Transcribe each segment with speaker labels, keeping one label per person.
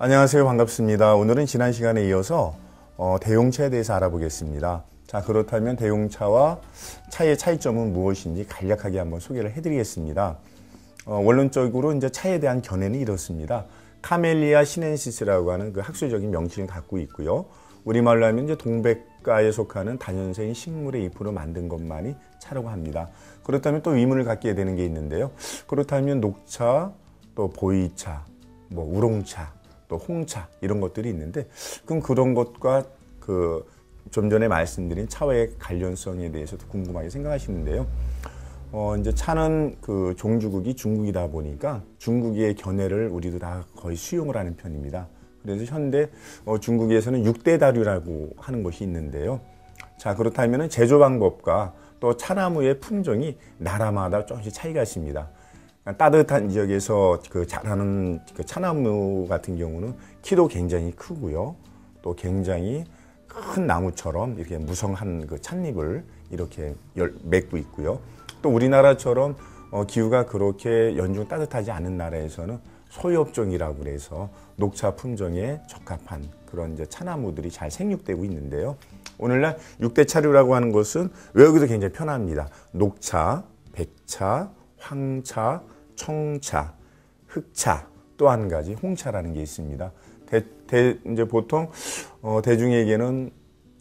Speaker 1: 안녕하세요. 반갑습니다. 오늘은 지난 시간에 이어서 대용차에 대해서 알아보겠습니다. 자, 그렇다면 대용차와 차의 차이점은 무엇인지 간략하게 한번 소개를 해드리겠습니다. 원론적으로 이제 차에 대한 견해는 이렇습니다. 카멜리아 시넨시스라고 하는 그 학술적인 명칭을 갖고 있고요. 우리말로 하면 이제 동백과에 속하는 다년생 식물의 잎으로 만든 것만이 차라고 합니다. 그렇다면 또 의문을 갖게 되는 게 있는데요. 그렇다면 녹차, 또 보이차, 뭐 우롱차, 또 홍차 이런 것들이 있는데 그럼 그런 것과 좀 전에 말씀드린 차와의 관련성에 대해서도 궁금하게 생각하시는데요. 이제 차는 그 종주국이 중국이다 보니까 중국의 견해를 우리도 다 거의 수용을 하는 편입니다. 그래서 현대 중국에서는 6대 다류라고 하는 것이 있는데요. 자, 그렇다면 제조 방법과 또 차나무의 품종이 나라마다 조금씩 차이가 있습니다. 따뜻한 지역에서 자라는 차나무 같은 경우는 키도 굉장히 크고요. 또 굉장히 큰 나무처럼 이렇게 무성한 그 찻잎을 이렇게 맺고 있고요. 또 우리나라처럼 기후가 그렇게 연중 따뜻하지 않은 나라에서는 소엽종이라고 그래서 녹차 품종에 적합한 그런 이제 차나무들이 잘 생육되고 있는데요. 오늘날 6대 차류라고 하는 것은 외우기도 굉장히 편합니다. 녹차, 백차, 황차, 청차, 흑차, 또 한 가지 홍차라는 게 있습니다. 이제 보통 대중에게는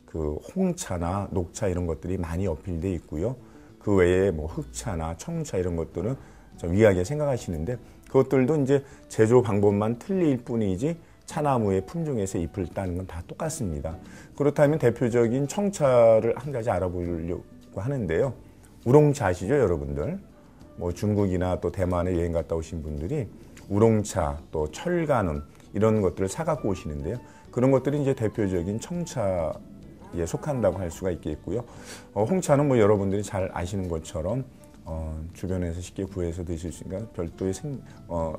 Speaker 1: 그 홍차나 녹차 이런 것들이 많이 어필돼 있고요. 그 외에 뭐 흑차나 청차 이런 것들은 좀 위하게 생각하시는데 그것들도 이제 제조 방법만 틀릴 뿐이지 차나무의 품종에서 잎을 따는 건 다 똑같습니다. 그렇다면 대표적인 청차를 한 가지 알아보려고 하는데요. 우롱차 아시죠, 여러분들? 뭐 중국이나 또 대만에 여행 갔다 오신 분들이 우롱차, 또 철가눈 이런 것들을 사갖고 오시는데요. 그런 것들이 이제 대표적인 청차에 속한다고 할 수가 있겠고요. 홍차는 뭐 여러분들이 잘 아시는 것처럼 주변에서 쉽게 구해서 드실 수 있으니까 별도의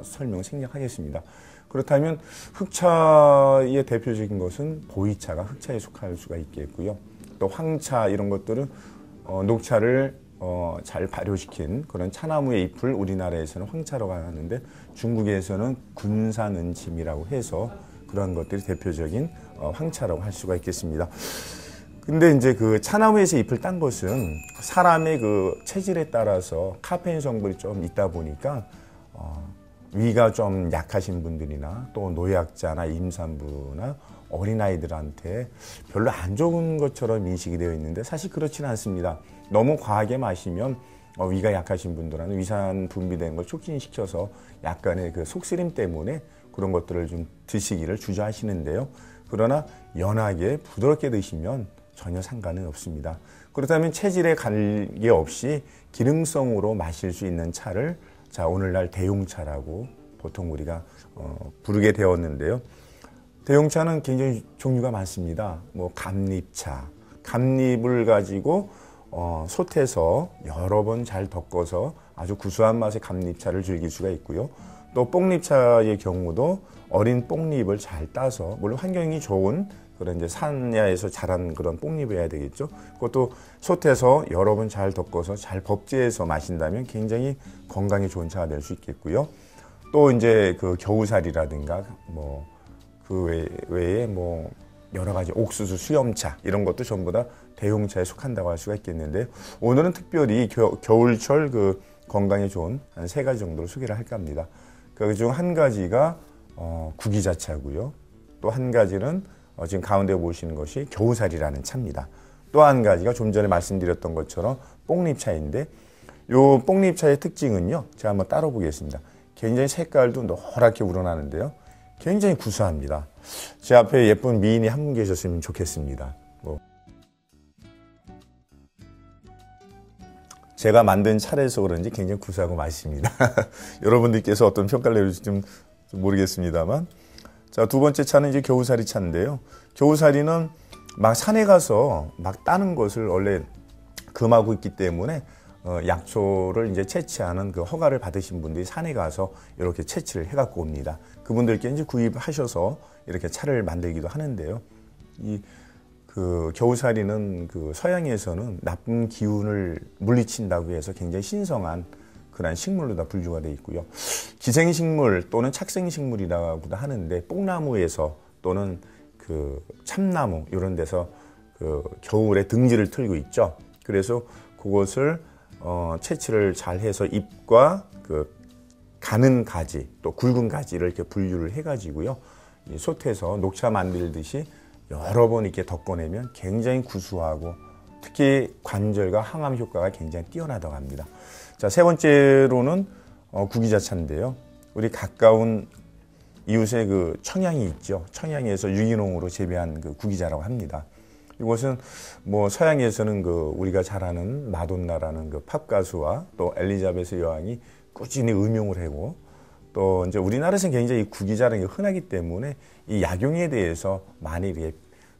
Speaker 1: 설명을 생략하겠습니다. 그렇다면 흑차의 대표적인 것은 보이차가 흑차에 속할 수가 있겠고요. 또 황차 이런 것들은 녹차를 잘 발효시킨 그런 차나무의 잎을 우리나라에서는 황차라고 하는데 중국에서는 군산은침이라고 해서 그런 것들이 대표적인 황차라고 할 수가 있겠습니다. 근데 이제 그 차나무에서 잎을 딴 것은 사람의 그 체질에 따라서 카페인 성분이 좀 있다 보니까 위가 좀 약하신 분들이나 또 노약자나 임산부나 어린아이들한테 별로 안 좋은 것처럼 인식이 되어 있는데 사실 그렇지는 않습니다. 너무 과하게 마시면 위가 약하신 분들은 위산 분비되는 걸 촉진시켜서 약간의 그 속쓰림 때문에 그런 것들을 좀 드시기를 주저하시는데요. 그러나 연하게 부드럽게 드시면 전혀 상관은 없습니다. 그렇다면 체질에 관계없이 기능성으로 마실 수 있는 차를 자, 오늘날 대용차라고 보통 우리가 부르게 되었는데요. 대용차는 굉장히 종류가 많습니다. 뭐 감잎차, 감잎을 가지고 솥에서 여러 번 잘 덮어서 아주 구수한 맛의 감잎차를 즐길 수가 있고요. 또 뽕잎차의 경우도 어린 뽕잎을 잘 따서 물론 환경이 좋은 그런 이제 산야에서 자란 그런 뽕잎이어야 되겠죠. 그것도 솥에서 여러 번 잘 덮어서 잘 법제해서 마신다면 굉장히 건강에 좋은 차가 될 수 있겠고요. 또 이제 그 겨우살이라든가 뭐 그 외에 뭐 여러 가지 옥수수 수염차 이런 것도 전부 다 대용차에 속한다고 할 수가 있겠는데 오늘은 특별히 겨울철 그 건강에 좋은 한 3가지 정도를 소개를 할까 합니다. 그중 한 가지가 구기자차고요. 또 한 가지는 지금 가운데 보시는 것이 겨우살이라는 차입니다. 또 한 가지가 좀 전에 말씀드렸던 것처럼 뽕잎차인데 요 뽕잎차의 특징은요. 제가 한번 따로 보겠습니다. 굉장히 색깔도 노랗게 우러나는데요. 굉장히 구수합니다. 제 앞에 예쁜 미인이 한 분 계셨으면 좋겠습니다. 제가 만든 차라서 그런지 굉장히 구수하고 맛있습니다. 여러분들께서 어떤 평가를 내릴지 좀 모르겠습니다만. 자, 두 번째 차는 이제 겨우살이 차인데요. 겨우살이는 막 산에 가서 막 따는 것을 원래 금하고 있기 때문에 약초를 이제 채취하는 그 허가를 받으신 분들이 산에 가서 이렇게 채취를 해갖고 옵니다. 그분들께 이제 구입하셔서 이렇게 차를 만들기도 하는데요. 그 겨우살이는 그 서양에서는 나쁜 기운을 물리친다고 해서 굉장히 신성한 그런 식물로 다 분류가 되어 있고요. 기생식물 또는 착생식물이라고도 하는데 뽕나무에서 또는 그 참나무 이런 데서 그 겨울에 등지를 틀고 있죠. 그래서 그것을 채취를 잘 해서 잎과 그 가는 가지 또 굵은 가지를 이렇게 분류를 해가지고요. 솥에서 녹차 만들듯이 여러 번 이렇게 덮어내면 굉장히 구수하고 특히 관절과 항암 효과가 굉장히 뛰어나다고 합니다. 자, 세 번째로는 구기자차인데요. 우리 가까운 이웃에 그 청양이 있죠. 청양에서 유기농으로 재배한 그 구기자라고 합니다. 이것은 뭐 서양에서는 그 우리가 잘 아는 마돈나라는 그 팝 가수와 또 엘리자베스 여왕이 꾸준히 음용을 하고 또 이제 우리나라에서는 굉장히 이 구기자라는 게 흔하기 때문에 이 약용에 대해서 많이 이렇게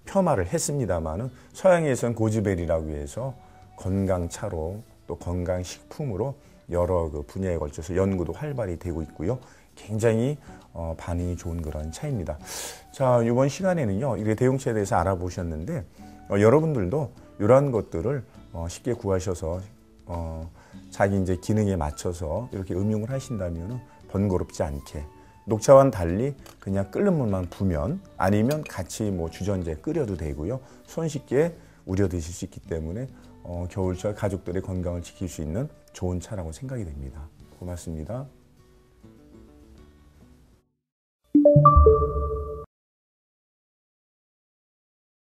Speaker 1: 폄하를 했습니다만은 서양에서는 고즈베리라고 해서 건강차로 또 건강식품으로 여러 그 분야에 걸쳐서 연구도 활발히 되고 있고요. 굉장히 반응이 좋은 그런 차입니다. 자, 이번 시간에는요, 이렇게 대용차에 대해서 알아보셨는데 여러분들도 이러한 것들을 쉽게 구하셔서 자기 이제 기능에 맞춰서 이렇게 음용을 하신다면 번거롭지 않게 녹차와는 달리 그냥 끓는 물만 부면 아니면 같이 뭐 주전자에 끓여도 되고요. 손쉽게 우려 드실 수 있기 때문에 겨울철 가족들의 건강을 지킬 수 있는 좋은 차라고 생각이 됩니다. 고맙습니다.